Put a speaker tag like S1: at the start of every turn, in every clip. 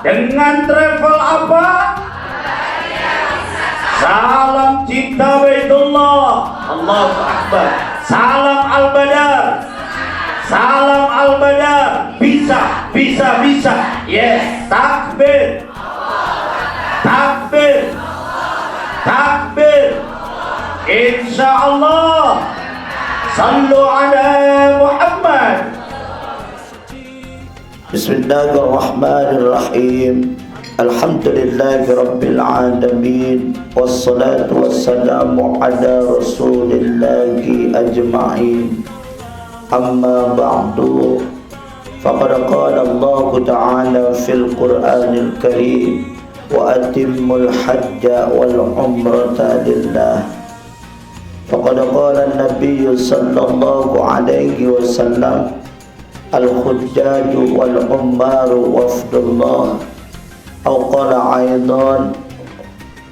S1: Dengan travel apa? Salam cinta Baitullah. Allahu Akbar. Salam Al-Badar. Salam Al-Badar. Bisa. Yes. Takbir. Insyaallah. Sallu ala Muhammad. Bismillahirrahmanirrahim. Alhamdulillahi rabbil alamin. Wassalatu wassalamu ala rasulillahi ajma'in. Amma ba'du. Faqad qala Allah ta'ala fil Qur'anil Karim, wa atimmul hajja wal umrata lillah. Faqad qala an-nabiy sallallahu alaihi wasallam, al-hujjaju wal ummaru wafdullah. Aw qala aidan,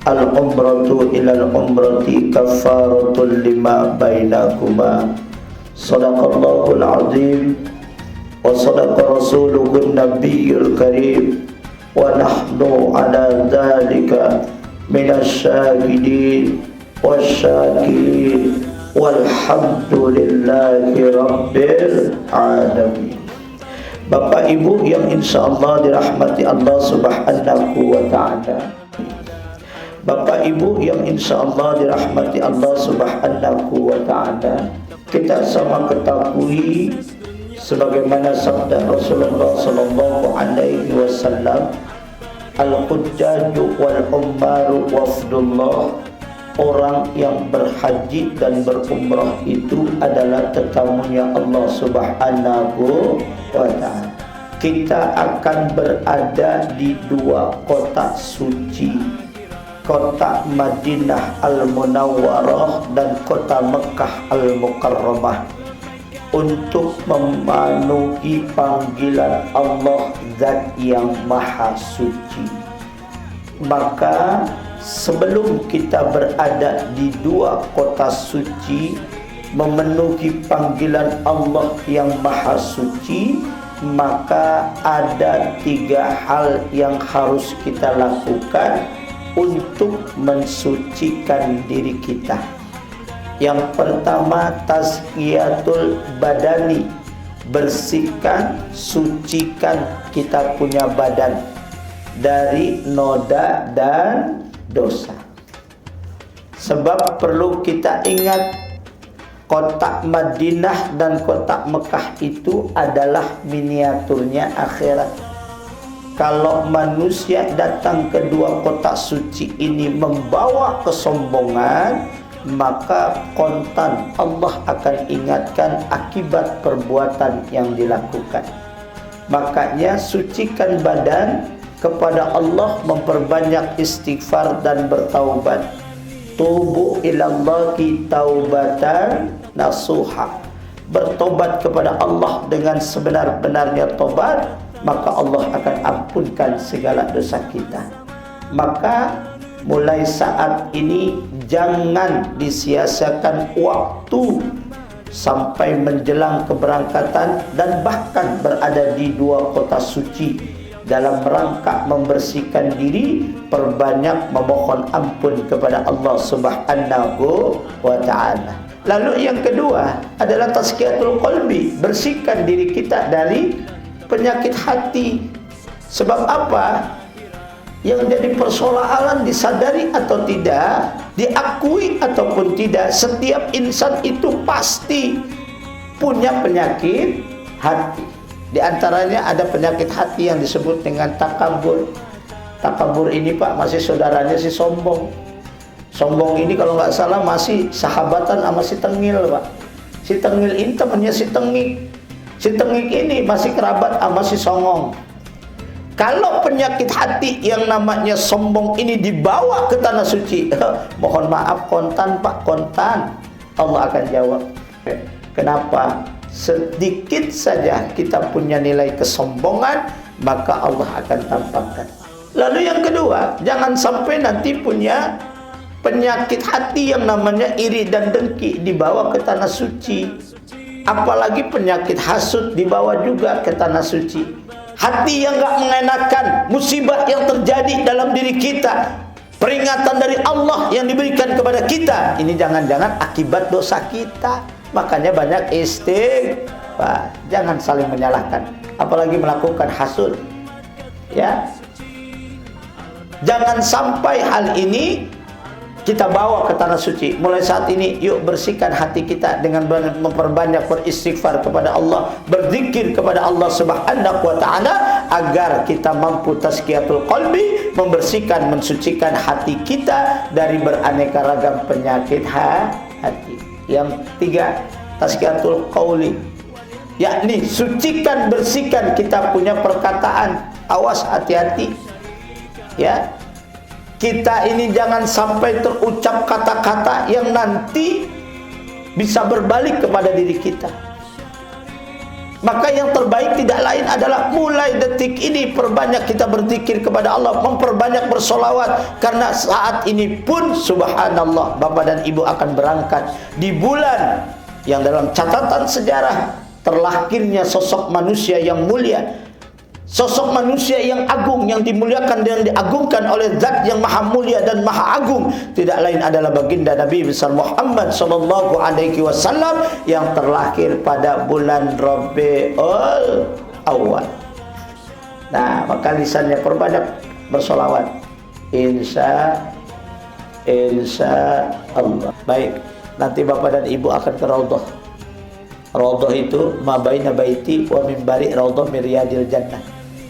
S1: al-umratu ila al-umrati kaffaratun lima bainakuma. Sadaqallahul azim wa sadaqa rasuluhun nabiyyul karim, wa nahnu ala dhalika minasyahidin wasyakirin walhamdulillahi rabbil alamin. Bapak Ibu yang insyaallah dirahmati Allah subhanahu wa ta'ala, Bapak Ibu yang insyaallah dirahmati Allah subhanahu wa ta'ala, kita sama ketahui sebagaimana sabda Rasulullah sallallahu alaihi wasallam, al-hujjaju wal ummaru wafdullah. Orang yang berhaji dan berumrah itu adalah tetamunya Allah subhanahu wa ta'ala. Kita akan berada di dua kota suci, kota Madinah Al-Munawwarah dan kota Mekah Al-Mukarramah, untuk memenuhi panggilan Allah Zat yang Maha Suci. Maka sebelum kita berada di dua kota suci, memenuhi panggilan Allah yang Maha Suci, maka ada tiga hal yang harus kita lakukan untuk mensucikan diri kita. Yang pertama, tazkiyatul badani, bersihkan, sucikan kita punya badan dari noda dan dosa. Sebab perlu kita ingat, kota Madinah dan kota Mekah itu adalah miniaturnya akhirat. Kalau manusia datang ke dua kota suci ini membawa kesombongan, maka kontan Allah akan ingatkan akibat perbuatan yang dilakukan. Makanya sucikan badan kepada Allah, memperbanyak istighfar dan bertaubat. Tubu ilallahi taubatan nasuha. Bertobat kepada Allah dengan sebenar-benarnya tobat, maka Allah akan ampunkan segala dosa kita. Maka mulai saat ini jangan disia-siakan waktu sampai menjelang keberangkatan dan bahkan berada di dua kota suci dalam rangka membersihkan diri, perbanyak memohon ampun kepada Allah subhanahu wa ta'ala. Lalu yang kedua adalah tazkiyatul qalbi, bersihkan diri kita dari penyakit hati. Sebab apa? Yang jadi persoalan disadari atau tidak, diakui ataupun tidak, setiap insan itu pasti punya penyakit hati. Di antaranya ada penyakit hati yang disebut dengan takabur. Takabur ini Pak masih saudaranya si sombong. Sombong ini kalau nggak salah masih sahabatan sama si Tengil Pak. Si Tengil ini temannya si Tengik. Si Tengik ini masih kerabat sama si Songong. Kalau penyakit hati yang namanya sombong ini dibawa ke tanah suci, mohon maaf kontan Pak, kontan. Allah akan jawab. Kenapa? Sedikit saja kita punya nilai kesombongan, maka Allah akan tampakkan. Lalu yang kedua, jangan sampai nanti punya penyakit hati yang namanya iri dan dengki dibawa ke tanah suci. Apalagi penyakit hasud dibawa juga ke tanah suci. hati yang gak mengenakan, musibah yang terjadi dalam diri kita, peringatan dari Allah yang diberikan kepada kita, ini jangan-jangan akibat dosa kita. Makanya banyak istighfar. Jangan saling menyalahkan, apalagi melakukan hasud. Ya, jangan sampai hal ini kita bawa ke tanah suci. Mulai saat ini, yuk bersihkan hati kita dengan memperbanyak beristighfar kepada Allah, berzikir kepada Allah Subhanahu wa ta'ala, agar kita mampu tazkiyatul qalbi, membersihkan, mensucikan hati kita dari beraneka ragam penyakit hati. Yang tiga, tazkiyatul qauli, yakni sucikan, bersihkan kita punya perkataan. Awas, hati-hati ya, kita ini jangan sampai terucap kata-kata yang nanti bisa berbalik kepada diri kita. Maka yang terbaik tidak lain adalah mulai detik ini perbanyak kita berzikir kepada Allah, memperbanyak bersolawat. Karena saat ini pun subhanallah, Bapak dan Ibu akan berangkat di bulan yang dalam catatan sejarah terlahirnya sosok manusia yang mulia, sosok manusia yang agung, yang dimuliakan dan diagungkan oleh Zat yang maha mulia dan maha agung. Tidak lain adalah baginda Nabi besar Muhammad sallallahu alaihi wasallam yang terlahir pada bulan Rabiul Awal. Nah, maka lisannya perbanyak bersolawat. Insya Allah. Baik, nanti Bapak dan Ibu akan ke Raudhah. Raudhah itu ma baina baiti wa mimbari raudhah min riyadil jannah.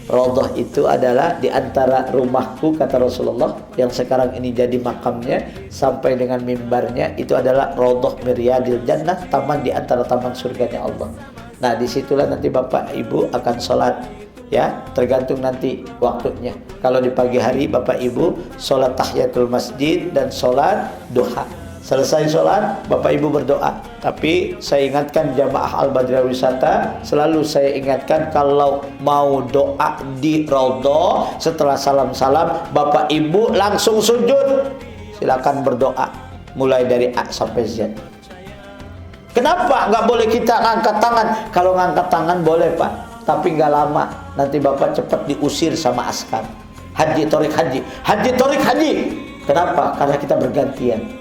S1: Raudhah itu adalah di antara rumahku, kata Rasulullah, yang sekarang ini jadi makamnya, sampai dengan mimbarnya, itu adalah Raudhah min riyadil jannah, taman di antara taman surganya Allah. Nah, disitulah nanti Bapak Ibu akan sholat, ya, tergantung nanti waktunya. Kalau di pagi hari Bapak Ibu sholat tahiyatul masjid dan sholat duha. Selesai sholat, Bapak Ibu berdoa. Tapi saya ingatkan jamaah Al-Badriyah Wisata, selalu saya ingatkan kalau mau doa di Raudhah, setelah salam-salam Bapak Ibu langsung sujud. Silakan berdoa mulai dari A sampai Z. Kenapa nggak boleh kita ngangkat tangan? Kalau ngangkat tangan boleh Pak, tapi nggak lama. Nanti Bapak cepat diusir sama askar. Haji torik haji, haji torik haji. Kenapa? Karena kita bergantian.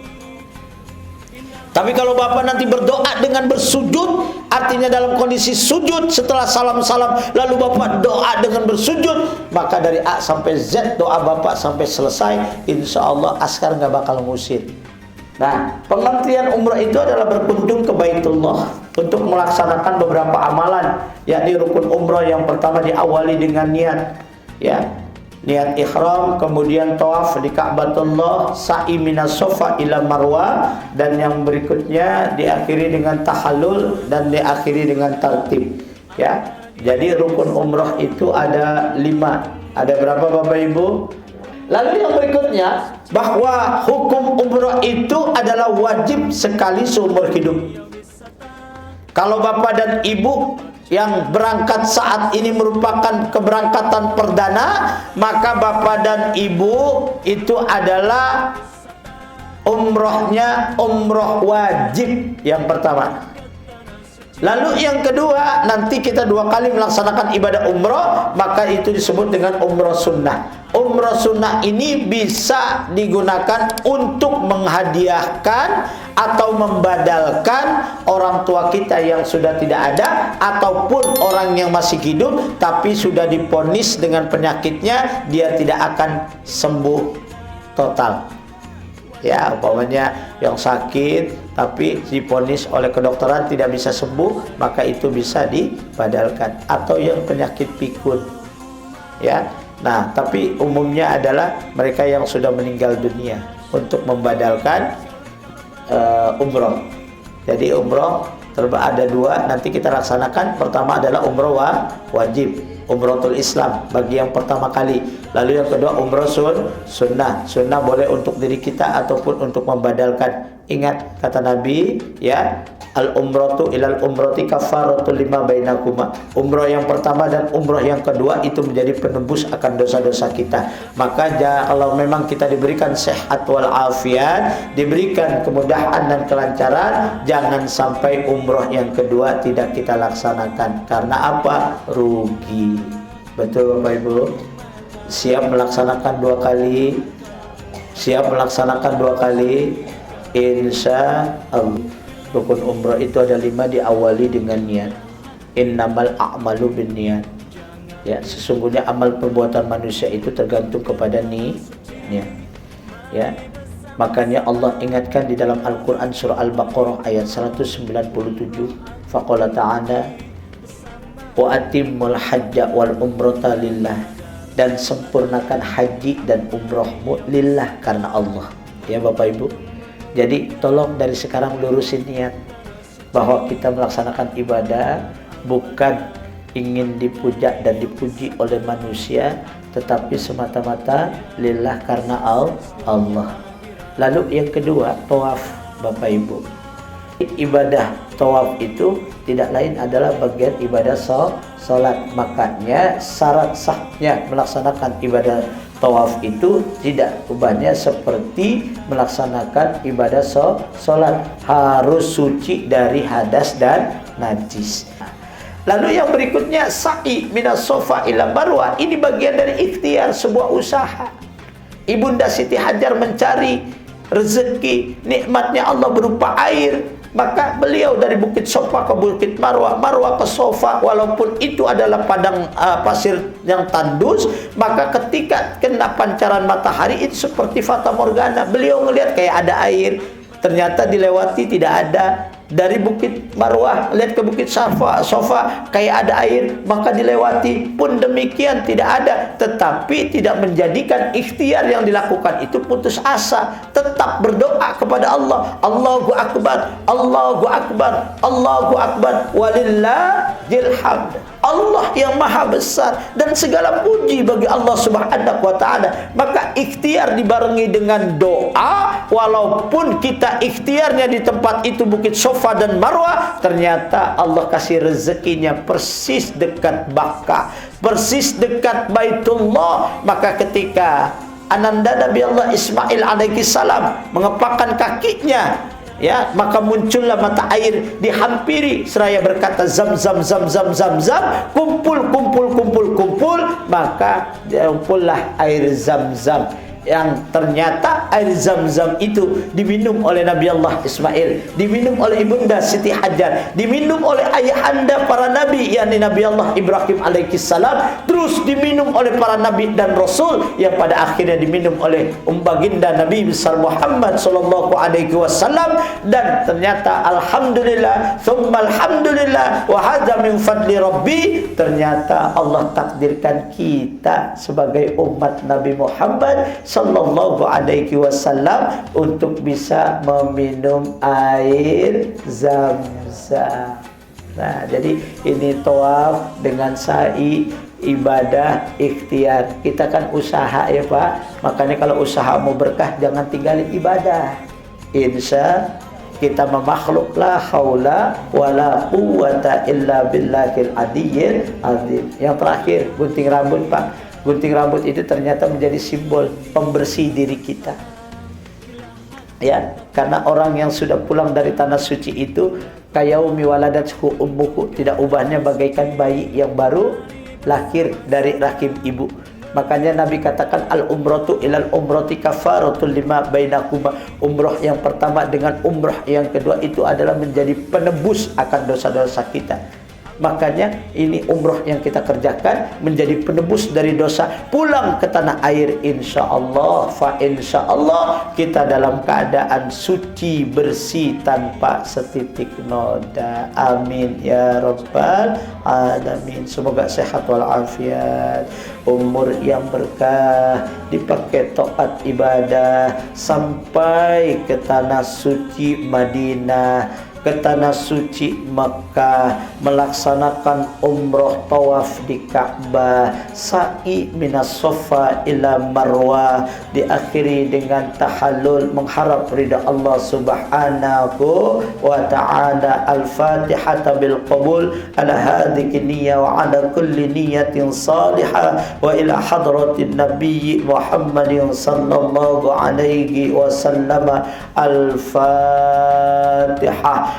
S1: Tapi kalau Bapak nanti berdoa dengan bersujud, artinya dalam kondisi sujud setelah salam-salam, lalu Bapak doa dengan bersujud, maka dari A sampai Z doa Bapak sampai selesai, insya Allah askar nggak bakal ngusir. Nah, pengertian umrah itu adalah berkunjung ke Baitullah untuk melaksanakan beberapa amalan, yakni rukun umrah yang pertama diawali dengan niat, ya. Niat ihram, kemudian tawaf di Ka'batullah, sa'i minas Safa ila Marwah, dan yang berikutnya diakhiri dengan tahallul dan diakhiri dengan tartib. Ya, jadi rukun umrah itu ada 5. Ada berapa Bapak Ibu? Lalu yang berikutnya, bahwa hukum umrah itu adalah wajib sekali seumur hidup. Kalau Bapak dan Ibu yang berangkat saat ini merupakan keberangkatan perdana, maka Bapak dan Ibu itu adalah umrohnya umroh wajib yang pertama. Lalu yang kedua, nanti kita 2 kali melaksanakan ibadah umroh, maka itu disebut dengan umroh sunnah. Umroh sunnah ini bisa digunakan untuk menghadiahkan atau membadalkan orang tua kita yang sudah tidak ada, ataupun orang yang masih hidup tapi sudah divonis dengan penyakitnya, dia tidak akan sembuh total. Ya, umpamanya yang sakit tapi divonis oleh kedokteran tidak bisa sembuh, maka itu bisa dibadalkan. Atau yang penyakit pikun, ya. Nah, tapi umumnya adalah mereka yang sudah meninggal dunia untuk membadalkan umroh. Jadi umroh ada 2 nanti kita laksanakan. Pertama adalah umroh wajib, umrohul Islam bagi yang pertama kali. Lalu yang kedua umroh sunnah. Sunnah boleh untuk diri kita ataupun untuk membadalkan. Ingat kata Nabi, ya, al umratu ilal umrati kafaratu lima bainakuma. Umroh yang pertama dan umroh yang kedua itu menjadi penebus akan dosa-dosa kita. Maka kalau memang kita diberikan sehat wal afiat, diberikan kemudahan dan kelancaran, jangan sampai umroh yang kedua tidak kita laksanakan. Karena apa? Rugi. Betul Bapak Ibu. Siap melaksanakan 2 kali. Siap melaksanakan 2 kali. Insya Allah. Rukun umrah itu ada 5, diawali dengan niat. Innamal a'malu binniyat. Ya, sesungguhnya amal perbuatan manusia itu tergantung kepada niat. Ya. Makanya Allah ingatkan di dalam Al-Quran surah Al-Baqarah ayat 197, faqala ta'ala wa atimmul hajja wal umrata lillah, dan sempurnakan haji dan umrahmu lillah, karena Allah. Ya Bapak Ibu, jadi tolong dari sekarang lurusin niat bahwa kita melaksanakan ibadah bukan ingin dipuja dan dipuji oleh manusia, tetapi semata-mata lillah, karena Allah. Lalu yang kedua, tawaf Bapak Ibu. Ibadah tawaf itu tidak lain adalah bagian ibadah salat. Makanya syarat sahnya melaksanakan ibadah tawaf itu tidak ubahnya seperti melaksanakan ibadah salat. Harus suci dari hadas dan najis. Lalu yang berikutnya, sa'i minas sofa ila marwah. Ini bagian dari ikhtiar, sebuah usaha. Ibunda Siti Hajar mencari rezeki, nikmatnya Allah berupa air, maka beliau dari Bukit Sofa ke Bukit Marwah, Marwah ke Sofa, walaupun itu adalah padang pasir yang tandus, maka ketika kena pancaran matahari itu seperti fata morgana. Beliau ngelihat kayak ada air, ternyata dilewati tidak ada. Dari Bukit Marwah lihat ke Bukit Sofa kayak ada air, maka dilewati pun demikian tidak ada. Tetapi tidak menjadikan ikhtiar yang dilakukan itu putus asa, tetap berdoa kepada Allah. Allahu Akbar, Allahu Akbar, Allahu Akbar, walillahil hamd. Allah yang maha besar dan segala puji bagi Allah subhanahu wa ta'ala. Maka ikhtiar dibarengi dengan doa, walaupun kita ikhtiarnya di tempat itu Bukit Sofa dan Marwah, ternyata Allah kasih rezekinya persis dekat Makkah, persis dekat Baitullah. Maka ketika Ananda Nabi Allah Ismail alaihi salam mengepakkan kakinya, ya, maka muncullah mata air, dihampiri seraya berkata zam zam zam zam zam zam, kumpul kumpul kumpul kumpul, maka kumpullah air zam zam, yang ternyata air zam-zam itu diminum oleh Nabi Allah Ismail, diminum oleh Ibunda Siti Hajar, diminum oleh ayahanda para nabi, yakni Nabi Allah Ibrahim alaihissalam, terus diminum oleh para nabi dan rasul, yang pada akhirnya diminum oleh baginda Nabi besar Muhammad sallallahu alaihi wasallam. Dan ternyata alhamdulillah tsumma alhamdulillah wa hadza min fadli rabbi, ternyata Allah takdirkan kita sebagai umat Nabi Muhammad sallallahu alaihi wasallam untuk bisa meminum air zam-zam. Nah, jadi ini tawaf dengan sa'i, ibadah ikhtiar. Kita kan usaha ya Pak. Makanya kalau usaha mau berkah jangan tinggalin ibadah. Insya kita memakhluk la haula wala quwwata illa billahil aliyyil azim. Yang terakhir, gunting rambut Pak. Gunting rambut itu ternyata menjadi simbol pembersih diri kita. Ya, karena orang yang sudah pulang dari tanah suci itu kayaumi waladathu ummuhu, tidak ubahnya bagaikan bayi yang baru lahir dari rahim ibu. Makanya Nabi katakan al-umratu ilal umrati kafaratul lima bainakuma. Umrah yang pertama dengan umrah yang kedua itu adalah menjadi penebus akan dosa-dosa kita. Makanya ini umrah yang kita kerjakan menjadi penebus dari dosa. Pulang ke tanah air insyaallah, fa insyaallah kita dalam keadaan suci, bersih, tanpa setitik noda. Amin ya rabbal alamin. Semoga sehat walafiat, umur yang berkah, dipakai taat ibadah sampai ke tanah suci Madinah, ke tanah suci Makkah, melaksanakan umrah tawaf di Ka'bah, sa'i minas Safa ila Marwah, diakhiri dengan tahallul mengharap ridha Allah subhanahu wa ta'ala. Al-Fatihah bil qabul ala hadhihi niyyah wa ala kulli niyyatin salihah wa ila hadratin nabiyyi Muhammadin sallallahu alaihi wasallam. Al-Fatihah.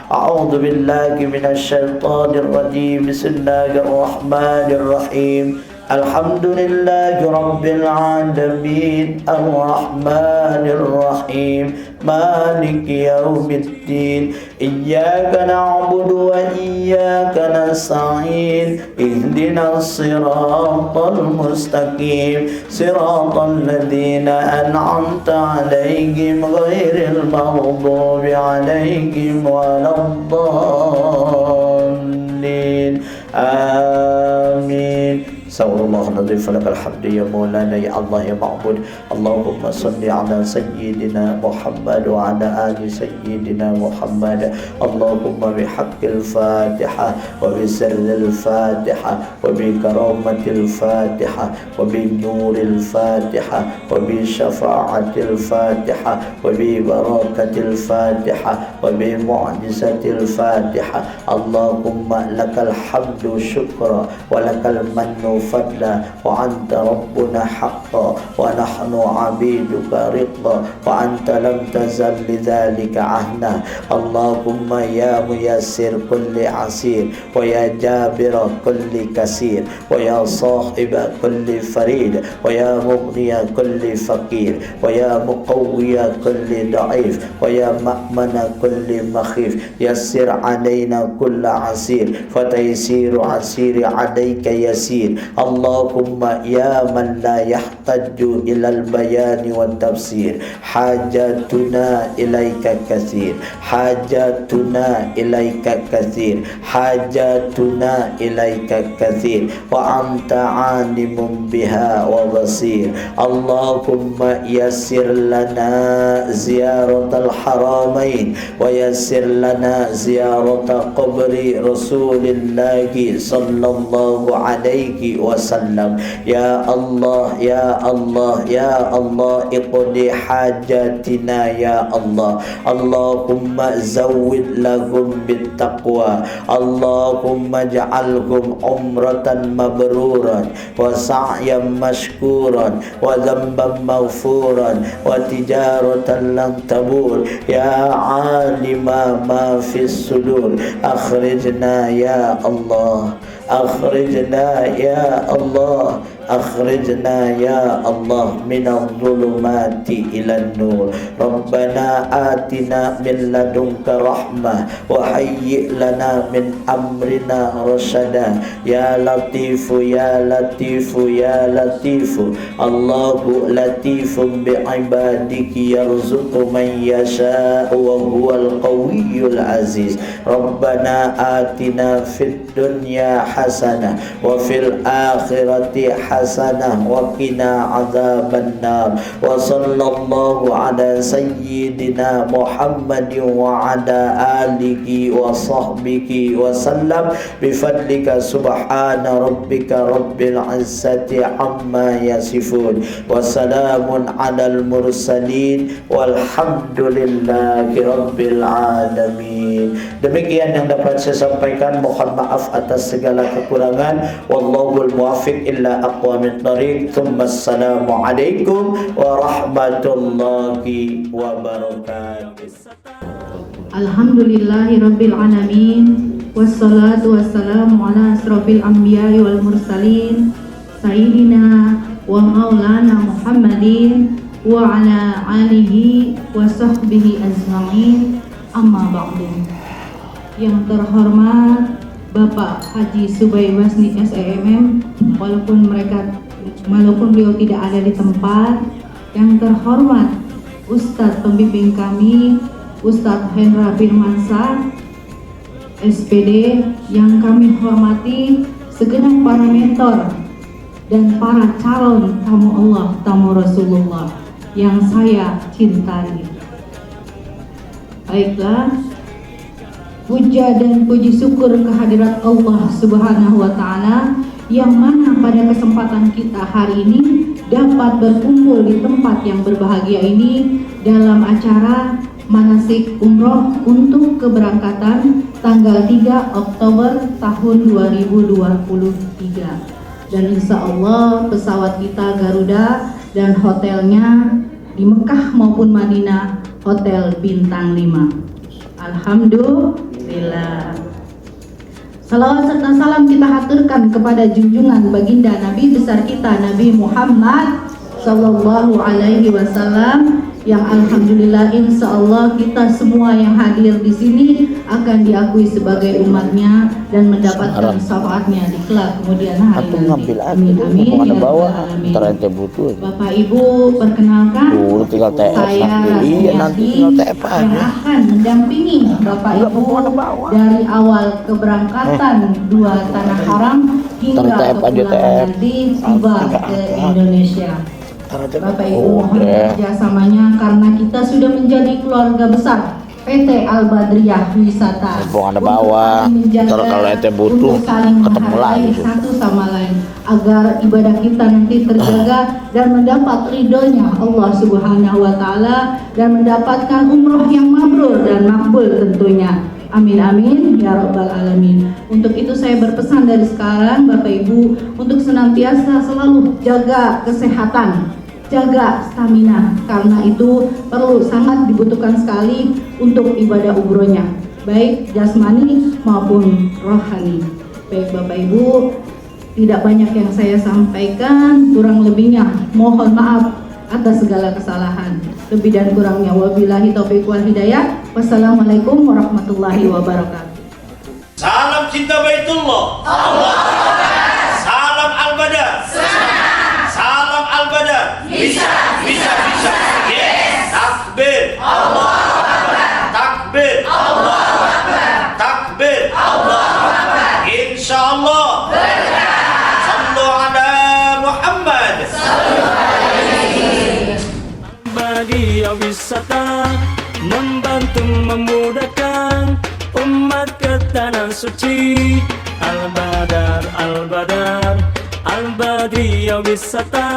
S1: A'udzu billahi minasy syaithanir rajim. Bismillahirrahmanirrahim. Alhamdulillahi Rabbil Alamin Ar-Rahmanir Rahim Maliki Yawmiddin Iyyaka na'budu wa iyyaka nasta'in Ihdinas siratal mustaqim Siratal ladzina an'amta 'alaihim ghairil maghdubi 'alaihim waladdallin Amin. Sallallahu alaihi falakal hamdu ya maulana ya Allah ya ma'bud. Allahumma salli ala sayyidina Muhammad wa ala ali sayyidina Muhammad. Allahumma bihaqqil Fatiha wa bi sirril Fatiha wa bi karamatil Fatiha wa bi nuril Fatiha wa bi syafa'atil Fatiha wa bi barakatil Fatiha wa bi mu'jizatil Fatiha. Allahumma lakal hamdu syukra wa lakal mannu fadla wa anta rabbuna haqqa wa nahnu abiduka riqqa wa anta lam tazal lidzalika ahna. Allahumma ya muyassir kulli asir wa ya jabira kulli kasir wa ya sahiba kulli farid wa ya mughniya kulli faqir wa ya muqawwiya kulli da'if wa ya ma'mana kulli makhif. Yassir alaina kulla asir fataysiru asiri alayka yasir. Allahumma ya man la yahtaju ilal bayani wa tafsir hajatuna ilaika kathir hajatuna ilaika kathir hajatuna ilaika kathir wa anta alimun biha wa basir. Allahumma yassir lana ziyaratal haramain wa yassir lana ziyarata qabri rasulillahi sallallahu alaihi wasallam. Ya Allah ya Allah ya Allah iqdi hajatina ya Allah. Allahumma zawwid lahum bittaqwa. Allahumma ja'alhum umratan mabruran wa sa'yan mashkuran wa dhanban maghfuran wa tijaratan lam tabur. Ya alima ma fis sudur akhrijna ya Allah akhrijna ya Allah akhrijna ya Allah minadh dhulumati ilan nur. Rabbana atina min ladunka rahmah wa hayyi' lana min amrina rasyada. Ya latifu ya latifu ya latifu. Allahu latifun bi ibadiki yarzuqu man yasha'u wa huwal qawiyyul aziz. Rabbana atina fid dunya hasanah wa fil akhirati hasanah wa qina adzabannar. Wa sallallahu ala sayyidina Muhammadin wa ala alihi wa sahbihi wa sallam bi fadlika subhana rabbika rabbil izzati amma yasifun wa salamun alal mursalin walhamdulillahi rabbil alamin. Demikian yang dapat saya sampaikan. Mohon maaf atas segala kekurangan. Wallahul muwaffiq illa aqwamit thariq. Tsumma assalamu alaikum warahmatullahi wabarakatuh.
S2: Alhamdulillahi rabbil alamin. Wassalatu wassalamu ala asrofil anbiya'i wal mursalin sayyidina wa maulana Muhammadin wa ala alihi wa sahbihi ajma'in. Amma ba'du. Yang terhormat Bapak Haji Subay Basni SEMM, walaupun beliau tidak ada di tempat. Yang terhormat Ustadz pembimbing kami Ustadz Hendra Firmansyah SPD, yang kami hormati segenap para mentor dan para calon tamu Allah, tamu Rasulullah yang saya cintai. Baiklah, puja dan puji syukur kehadirat Allah Subhanahu wa Ta'ala, yang mana pada kesempatan kita hari ini dapat berkumpul di tempat yang berbahagia ini dalam acara manasik umroh untuk keberangkatan tanggal 3 Oktober tahun 2023. Dan insya Allah pesawat kita Garuda dan hotelnya di Mekah maupun Madinah Hotel Bintang 5. Alhamdulillah. Salawat serta salam kita haturkan kepada junjungan baginda Nabi besar kita Nabi Muhammad Sallallahu Alaihi Wasallam, yang alhamdulillah insya Allah kita semua yang hadir di sini akan diakui sebagai umatnya dan mendapatkan syafaatnya di kelak kemudian hari nanti. Amin amin ya rabbal alamin. Bapak Ibu, perkenalkan saya Rasmiati yang akan mendampingi Bapak Ibu dari awal keberangkatan dua tanah haram hingga kepulangan nanti tiba ke Indonesia. Bapak Ibu mohon kerjasamanya karena kita sudah menjadi keluarga besar PT Al Badriyah Wisata
S1: kalau ente butuh
S2: untuk saling
S1: ketemu lagi
S2: menghargai satu sama lain agar ibadah kita nanti terjaga dan mendapat ridhonya Allah Subhanahu wa Ta'ala dan mendapatkan umroh yang mabrur dan makbul tentunya. Amin amin ya rabbal alamin. Untuk itu saya berpesan dari sekarang Bapak Ibu untuk senantiasa selalu jaga kesehatan, jaga stamina, karena itu perlu sangat dibutuhkan sekali untuk ibadah umrohnya, baik jasmani maupun rohani. Baik Bapak Ibu, tidak banyak yang saya sampaikan, kurang lebihnya mohon maaf atas segala kesalahan. Lebih dan kurangnya wabillahi taufiq wal hidayah. Wassalamualaikum warahmatullahi wabarakatuh.
S3: Salam cinta Baitullah. Salam Al-Badar. Salam Al-Badar. Bisa. Yes. Takbir. Allahu Akbar. Takbir. Allahu Akbar. Takbir. Allahu Akbar. Insyaallah. Sallu ala Muhammad.
S4: Badriyah Wisata membantu memudahkan umat ke tanah suci. Al-Badar, Al-Badar, Al-Badriyah Wisata